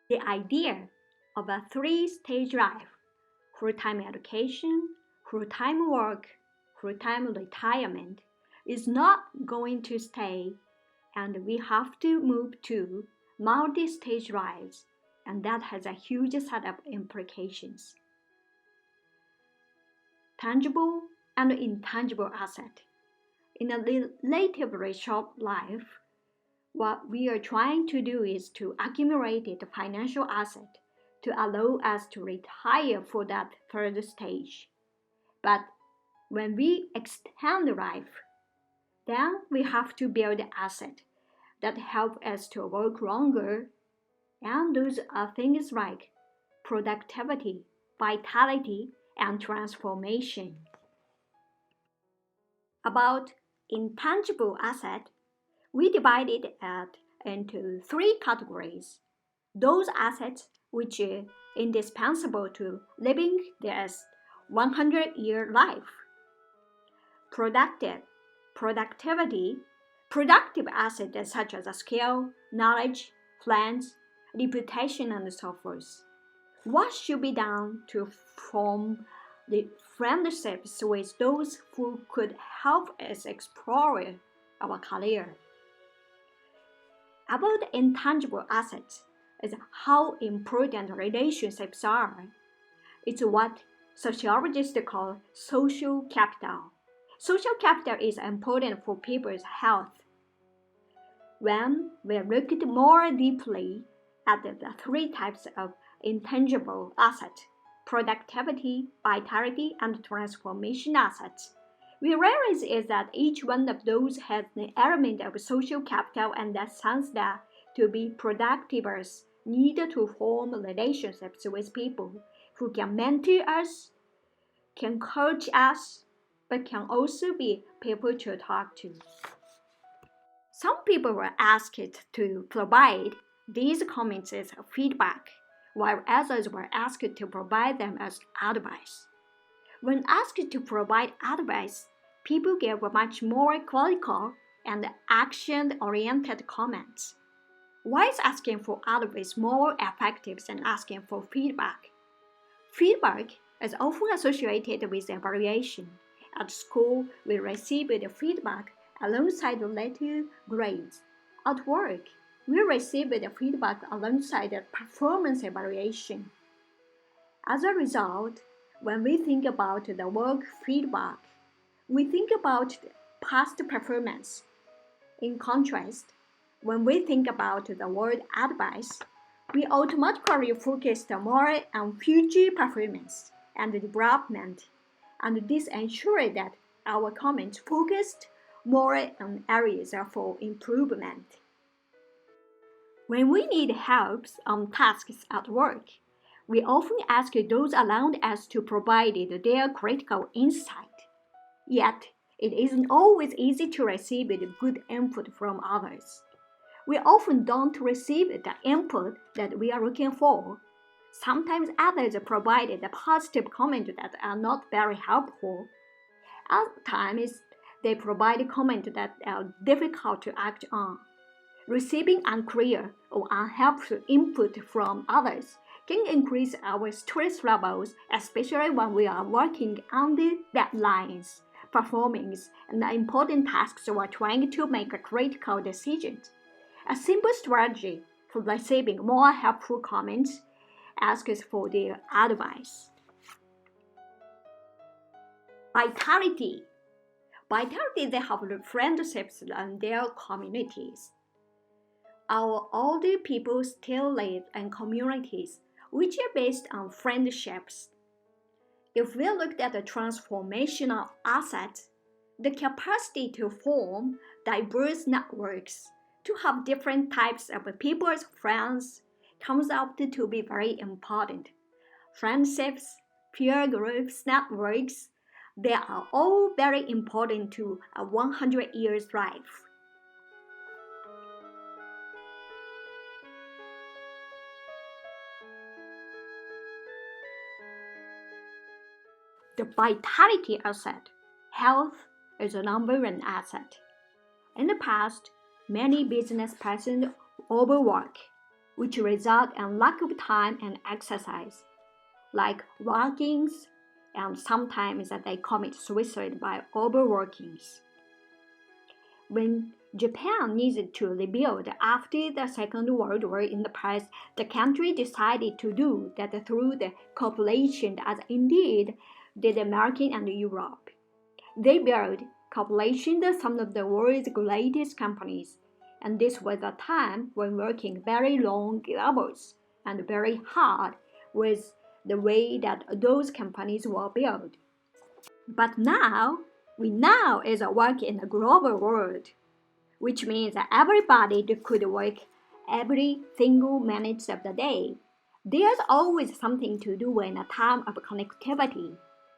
The idea of a three-stage life, full-time education, full-time work, full-time retirement, is not going to stay, and we have to move to multi-stage lives, and that has a huge set of implications. Tangible and intangible asset. In a relatively short life, what we are trying to do is to accumulate the financial asset to allow us to retire for that third stage. But when we extend life, then we have to build asset that help us to work longer, and those are things like productivity, vitality, and transformation. About intangible asset, we divide it into three categories. Those assets which are indispensable to living their 100-year life. Productivity, productive assets such as skill, knowledge, plans, reputation, and so forth. What should be done to form the friendships with those who could help us explore our career? About intangible assets is how important relationships are. It's what sociologists call social capital. Social capital is important for people's health. When we looked more deeply at the three types of intangible assets, productivity, vitality, and transformation assets, we realize is that each one of those has an element of social capital, and that sense that to be productive us need to form relationships with people who can mentor us, can coach us, but can also be people to talk to. Some people were asked to provide these comments as feedback, while others were asked to provide them as advice. When asked to provide advice, people gave much more critical and action-oriented comments. Why is asking for advice more effective than asking for feedback? Feedback is often associated with evaluation. At school, we receive the feedback alongside the later grades. At work, we receive the feedback alongside the performance evaluation. As a result, when we think about the work feedback, we think about past performance. In contrast, when we think about the word advice, we automatically focus more on future performance and development, and this ensures that our comments focused more on areas for improvement. When we need help on tasks at work, we often ask those around us to provide their critical insight. Yet, it isn't always easy to receive good input from others. We often don't receive the input that we are looking for. Sometimes others provide a positive comment that are not very helpful. Other times, they provide comments that are difficult to act on. Receiving unclear or unhelpful input from others can increase our stress levels, especially when we are working under deadlines, performing important tasks, or trying to make critical decisions. A simple strategy for receiving more helpful comments asks for their advice. Vitality. They have friendships and their communities. Our older people still live in communities which are based on friendships. If we looked at the transformational asset, the capacity to form diverse networks, to have different types of people's friends, comes out to be very important. Friendships, peer groups, networks, they are all very important to a 100 years life. The vitality asset, health, is the number one asset. In the past, many business persons overwork. which result in lack of time and exercise, like walkings, and sometimes they commit suicide by overworking. When Japan needed to rebuild after the Second World War in the past, the country decided to do that through the cooperation as indeed did America and Europe. They built cooperation with some of the world's greatest companies, and this was a time when working very long hours and very hard was the way that those companies were built. But we now is a work in a global world, which means that everybody could work every single minute of the day. There's always something to do in a time of connectivity,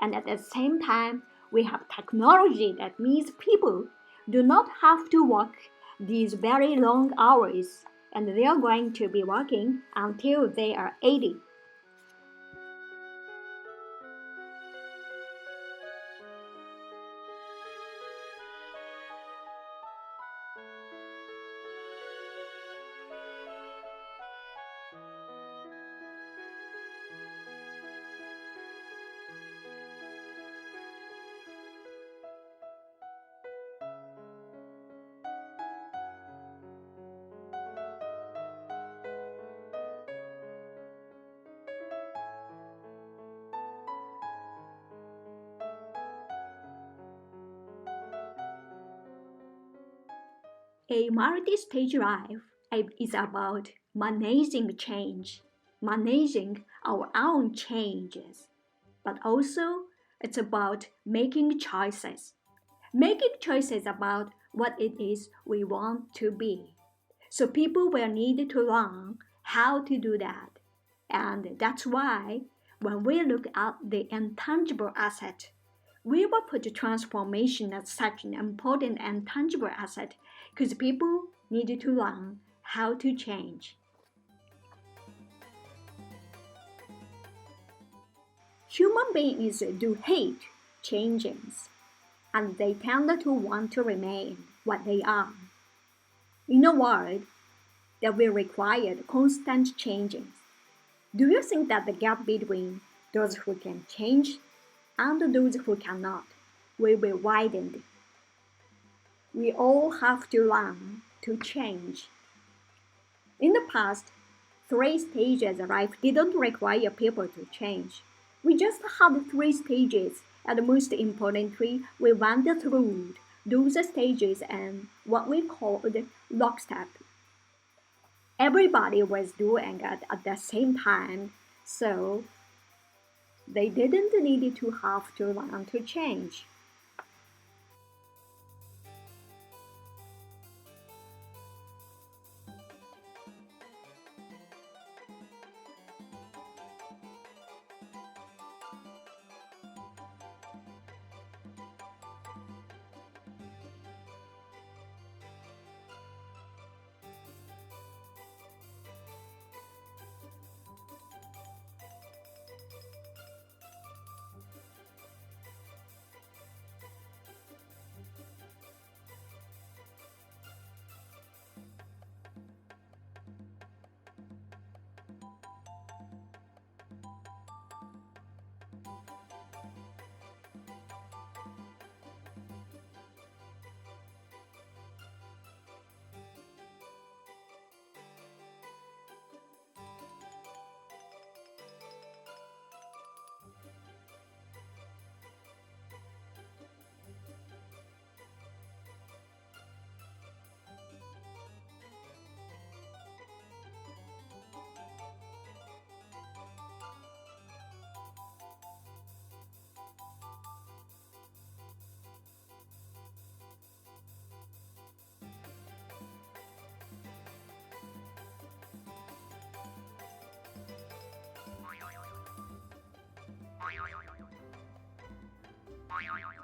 and at the same time, we have technology that means people do not have to work these very long hours, and they are going to be working until they are 80. A multi-stage life is about managing change, managing our own changes, but also it's about making choices. Making choices about what it is we want to be. So people will need to learn how to do that. And that's why when we look at the intangible asset, we will put transformation as such an important and tangible asset because people need to learn how to change. Human beings do hate changes, and they tend to want to remain what they are. In a world that will require constant changes, do you think that the gap between those who can change and those who cannot will be widened? We all have to learn to change. In the past, 3 stages of life didn't require people to change. We just had 3 stages, and most importantly, we went through those stages and what we called lockstep. Everybody was doing it at the same time, so they didn't need to have to learn to change. Bye.